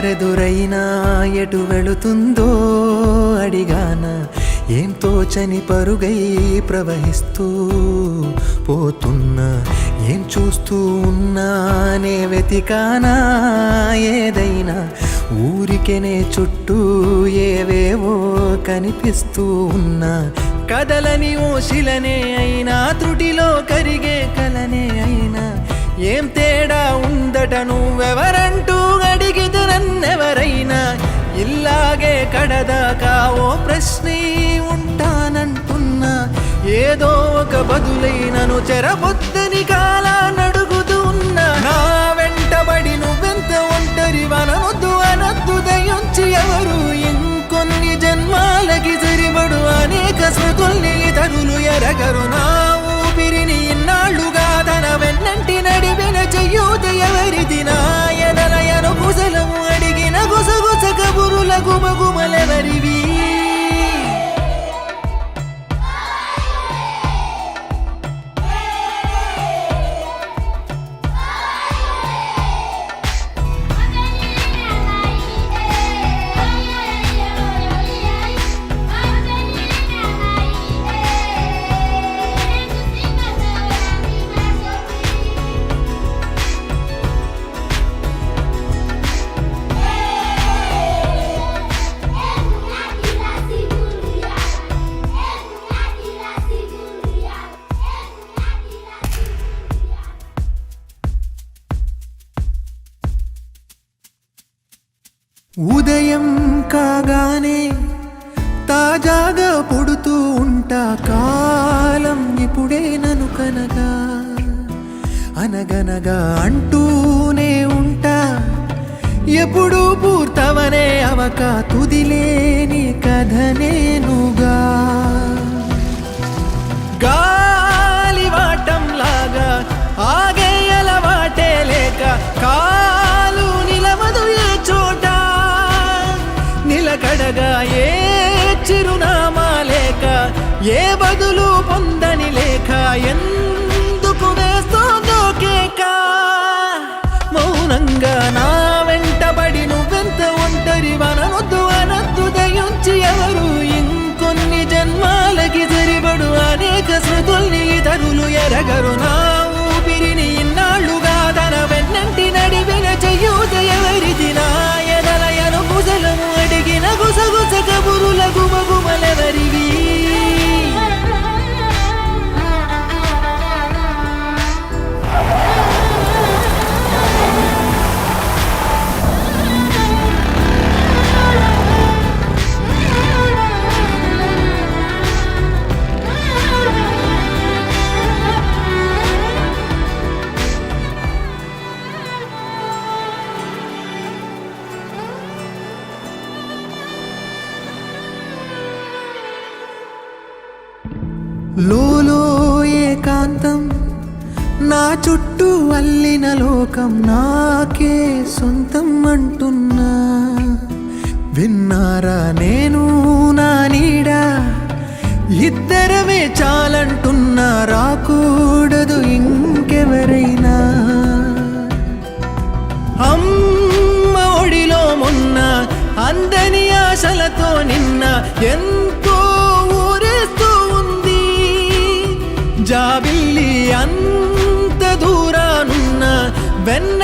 దారెదురైనా ఎటు వెళుతుందో అడిగానా, ఏం తోచని పరుగై ప్రవహిస్తూ పోతున్నా, ఏం చూస్తూ ఉన్నానే వెతికానా ఏదైనా, ఊరికెనే చుట్టూ ఏవేవో కనిపిస్తూ ఉన్నా, కదలని ఓ శిలనే అయినా త్రుటిలో కరిగే కలనే అయినా, ఏం తేడా ఉందట నువ్వెవరంటూ అడిగితే నన్నెవరైనా, ఇల్లాగే కడదాకా ఓ ప్రశ్నే ఉంటానంటున్నా, ఏదో ఒక బదులైనను చెరబొద్దని కాలానడుగుతూ ఉన్నా, నా వెంటబడి నువ్వెంత ఒంటరి వనవద్దు అనద్దు దయించి ఎవరు, ఇంకొన్ని జన్మాలకి సరిపడు అనేక స్మృతుల్ని ఇతరులు ఎరగరు, నా ఊపిరిని ఇన్నాళ్లుగా తన వెన్నంటి నడిపిన చెయ్యూత ఎవరిది, నా ఎదలయను కుశలము అడిగిన గుసగుస కబురుల గుమగుమలెవరివి. ఉదయం కాగానే తాజాగా పుడుతూ ఉంటా, కాలం ఇప్పుడే నన్ను కనగా అనగనగా అంటూనే ఉంటా, ఎప్పుడూ పూర్తవనే అవక తుదిలేని కథ నేనుగా, గాలివాటంలాగా ఆగే అలవాటే లేక కాలు నిలవదు ఏ చోట, నిలకడగా ఏ చిరునామా లేక ఏ బదులు పొందని లేక, ఎందుకు వేస్తోందో కేక, మౌనంగా నా వెంటబడి నువ్వెంత ఒంటరి వనవద్దు అనద్దు దయించి ఎవరు, ఇంకొన్ని జన్మాలకి సరిపడు అనేక స్మృతుల్ని ఇతరులు ఎరగరు, నా ఊపిరిని ఇన్నాళ్లుగా తన వెన్నంటి నడిపిన చెయ్యూత ఎవరిది, నా ఎదలయను కుశలము అడిగిన గుసగుస కబురుల గుమగుమలెవరివి. లోలో ఏకాంతం నా చుట్టూ అల్లిన లోకం నాకే సొంతం అంటున్నా, విన్నారా నేను నా నీడ ఇద్దరమే చాలంటున్నా, రాకూడదు ఇంకెవరైనా, అమ్మ ఒడిలో మొన్న అందని ఆశలతో నిన్న ఎంతో ఊరేస్తూ ఉంది, జాబిల్లి అంత దూరానున్న వెన్న